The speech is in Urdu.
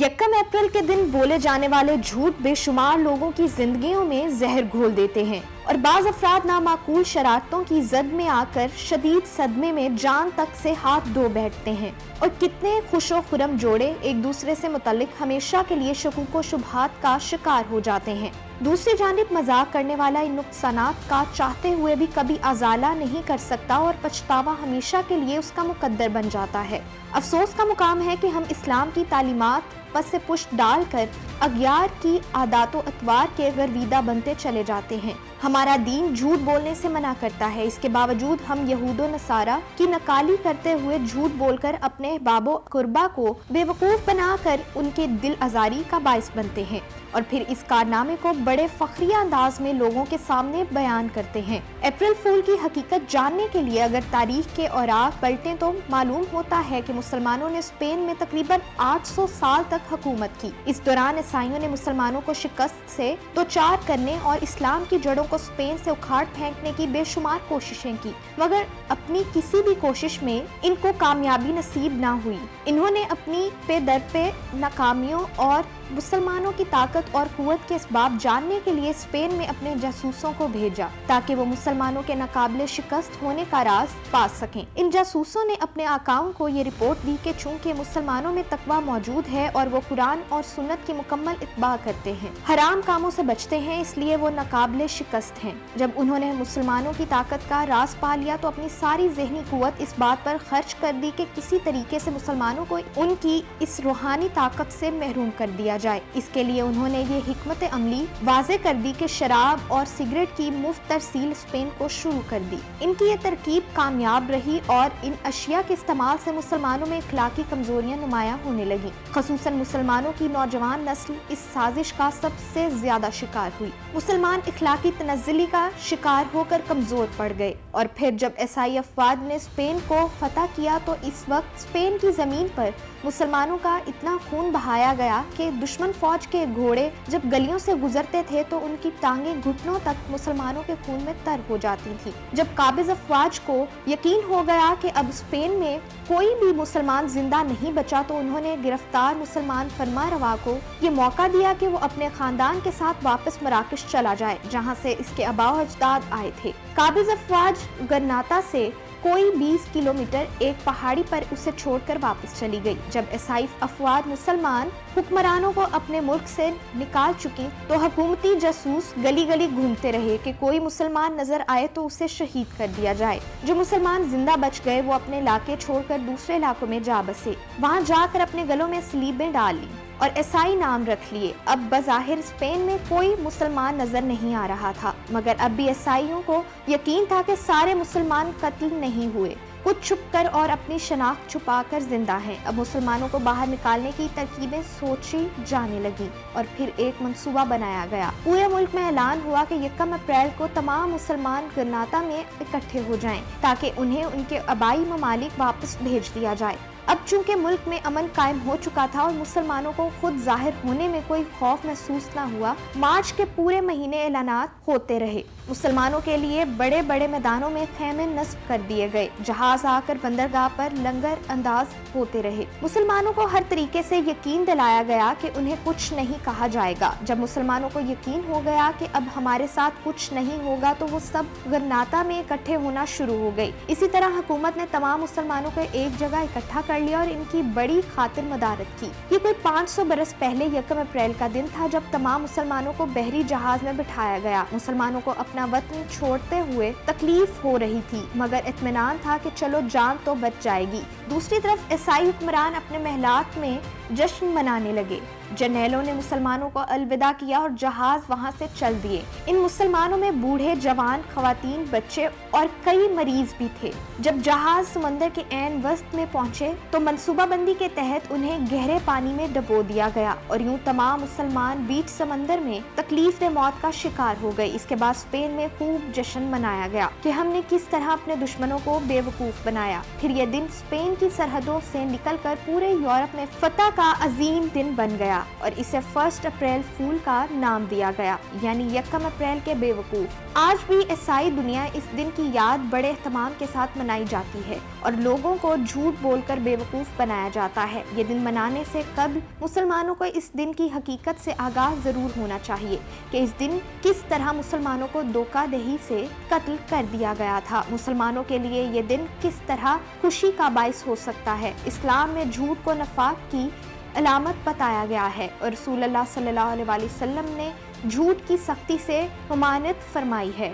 یکم اپریل کے دن بولے جانے والے جھوٹ بے شمار لوگوں کی زندگیوں میں زہر گھول دیتے ہیں اور بعض افراد نامعقول شرارتوں کی زد میں آ کر شدید صدمے میں جان تک سے ہاتھ دھو بیٹھتے ہیں، اور کتنے خوش و خرم جوڑے ایک دوسرے سے متعلق ہمیشہ کے لیے شکوک و شبہات کا شکار ہو جاتے ہیں۔ دوسری جانب مذاق کرنے والا ان نقصانات کا چاہتے ہوئے بھی کبھی ازالہ نہیں کر سکتا اور پچھتاوا ہمیشہ کے لیے اس کا مقدر بن جاتا ہے۔ افسوس کا مقام ہے کہ ہم اسلام کی تعلیمات پس پشت ڈال کر اغیار کی عادات و اطوار کے گرویدہ بنتے چلے جاتے ہیں۔ ہمارا دین جھوٹ بولنے سے منع کرتا ہے، اس کے باوجود ہم یہود و نصارہ کی نقالی کرتے ہوئے جھوٹ بول کر اپنے احباب و قربا کو بے وقوف بنا کر ان کے دل آزاری کا باعث بنتے ہیں اور پھر اس کارنامے کو بڑے فخریہ انداز میں لوگوں کے سامنے بیان کرتے ہیں۔ اپریل فول کی حقیقت جاننے کے لیے اگر تاریخ کے اوراق پلٹیں تو معلوم ہوتا ہے کہ مسلمانوں نے اسپین میں تقریباً 800 سال تک حکومت کی۔ اس دوران عیسائیوں نے مسلمانوں کو شکست سے دوچار کرنے اور اسلام کی جڑوں کو اسپین سے اکھاڑ پھینکنے کی بے شمار کوششیں کی، مگر اپنی کسی بھی کوشش میں ان کو کامیابی نصیب نہ ہوئی۔ انہوں نے اپنی پے در پہ ناکامیوں اور مسلمانوں کی طاقت اور قوت کے اسباب جاننے کے لیے اسپین میں اپنے جاسوسوں کو بھیجا تاکہ وہ مسلمانوں کے ناقابل شکست ہونے کا راز پا سکیں۔ ان جاسوسوں نے اپنے آقاؤں کو یہ رپورٹ دی کہ چونکہ مسلمانوں میں تقویٰ موجود ہے اور وہ قرآن اور سنت کی مکمل اتباع کرتے ہیں، حرام کاموں سے بچتے ہیں، اس لیے وہ ناقابل شکست ہیں۔ جب انہوں نے مسلمانوں کی طاقت کا راز پا لیا تو اپنی ساری ذہنی قوت اس بات پر خرچ کر دی کہ کسی طریقے سے مسلمانوں کو ان کی اس روحانی طاقت سے محروم کر دیا جائے۔ اس کے لیے انہوں نے یہ حکمت عملی واضح کر دی کہ شراب اور سگریٹ کی مفت ترسیل اسپین کو شروع کر دی۔ ان کی یہ ترکیب کامیاب رہی اور ان اشیاء کے استعمال سے مسلمانوں میں اخلاقی کمزوریاں نمایاں ہونے لگیں، خصوصاً مسلمانوں کی نوجوان نسل اس سازش کا سب سے زیادہ شکار ہوئی۔ مسلمان اخلاقی تنزلی کا شکار ہو کر کمزور پڑ گئے اور پھر جب عیسائی افواج نے اسپین کو فتح کیا تو اس وقت اسپین کی زمین پر مسلمانوں کا اتنا خون بہایا گیا کہ دشمن فوج کے گھوڑے جب گلیوں سے گزرتے تھے تو ان کی ٹانگیں گھٹنوں تک مسلمانوں کے خون میں تر ہو جاتی تھی۔ جب قابض افواج کو یقین ہو گیا کہ اب اسپین میں کوئی بھی مسلمان زندہ نہیں بچا تو انہوں نے گرفتار مسلمان فرما روا کو یہ موقع دیا کہ وہ اپنے خاندان کے ساتھ واپس مراکش چلا جائے جہاں سے اس کے آباء و اجداد آئے تھے۔ قابض افواج گرناطہ سے کوئی 20 کلومیٹر ایک پہاڑی پر اسے چھوڑ کر واپس چلی گئی۔ جب عیسائی افواج مسلمان حکمرانوں کو اپنے ملک سے نکال چکی تو حکومتی جاسوس گلی گلی گھومتے رہے کہ کوئی مسلمان نظر آئے تو اسے شہید کر دیا جائے۔ جو مسلمان زندہ بچ گئے وہ اپنے علاقے چھوڑ کر دوسرے علاقوں میں جا بسے، وہاں جا کر اپنے گلوں میں صلیبیں ڈال لی اور عیسائی نام رکھ لیے۔ اب بظاہر اسپین میں کوئی مسلمان نظر نہیں آ رہا تھا، مگر اب بھی عیسائیوں کو یقین تھا کہ سارے مسلمان قتل نہیں ہوئے، کچھ چھپ کر اور اپنی شناخت چھپا کر زندہ ہیں۔ اب مسلمانوں کو باہر نکالنے کی ترکیبیں سوچی جانے لگیں اور پھر ایک منصوبہ بنایا گیا۔ پورے ملک میں اعلان ہوا کہ یکم اپریل کو تمام مسلمان گرناطہ میں اکٹھے ہو جائیں تاکہ انہیں ان کے آبائی ممالک واپس بھیج دیا جائے۔ اب چونکہ ملک میں امن قائم ہو چکا تھا اور مسلمانوں کو خود ظاہر ہونے میں کوئی خوف محسوس نہ ہوا، مارچ کے پورے مہینے اعلانات ہوتے رہے۔ مسلمانوں کے لیے بڑے بڑے میدانوں میں خیمے نصب کر دیے گئے، جہاز آ کر بندرگاہ پر لنگر انداز ہوتے رہے۔ مسلمانوں کو ہر طریقے سے یقین دلایا گیا کہ انہیں کچھ نہیں کہا جائے گا۔ جب مسلمانوں کو یقین ہو گیا کہ اب ہمارے ساتھ کچھ نہیں ہوگا تو وہ سب گرناطہ میں اکٹھے ہونا شروع ہو گئی۔ اسی طرح حکومت نے تمام مسلمانوں کو ایک جگہ اکٹھا کر لیا اور ان کی بڑی خاطر مدارت کی۔ یہ کوئی 500 برس پہلے یکم اپریل کا دن تھا جب تمام مسلمانوں کو بحری جہاز میں بٹھایا گیا۔ مسلمانوں کو اپنا وطن چھوڑتے ہوئے تکلیف ہو رہی تھی، مگر اطمینان تھا کہ چلو جان تو بچ جائے گی۔ دوسری طرف عیسائی حکمران اپنے محلات میں جشن منانے لگے۔ جرنیلوں نے مسلمانوں کو الوداع کیا اور جہاز وہاں سے چل دیے۔ ان مسلمانوں میں بوڑھے، جوان، خواتین، بچے اور کئی مریض بھی تھے۔ جب جہاز سمندر کے عین وسط میں پہنچے تو منصوبہ بندی کے تحت انہیں گہرے پانی میں ڈبو دیا گیا اور یوں تمام مسلمان بیچ سمندر میں تکلیف دہ موت کا شکار ہو گئے۔ اس کے بعد اسپین میں خوب جشن منایا گیا کہ ہم نے کس طرح اپنے دشمنوں کو بے وقوف بنایا۔ پھر یہ دن اسپین کی سرحدوں سے نکل کر پورے یورپ میں فتح کا عظیم دن بن گیا اور اسے 1 اپریل فول کا نام دیا گیا، یعنی 1 اپریل کے بے وقوف۔ آج بھی عیسائی دنیا اس دن کی یاد بڑے اہتمام کے ساتھ منائی جاتی ہے اور لوگوں کو جھوٹ بول کر بے وقوف بنایا جاتا ہے۔ یہ دن منانے سے قبل مسلمانوں کو اس دن کی حقیقت سے آگاہ ضرور ہونا چاہیے کہ اس دن کس طرح مسلمانوں کو دھوکہ دہی سے قتل کر دیا گیا تھا۔ مسلمانوں کے لیے یہ دن کس طرح خوشی کا باعث ہو سکتا ہے۔ اسلام میں جھوٹ کو نفاق کی علامت بتایا گیا ہے اور رسول اللہ صلی اللہ علیہ وسلم نے جھوٹ کی سختی سے ممانعت فرمائی ہے۔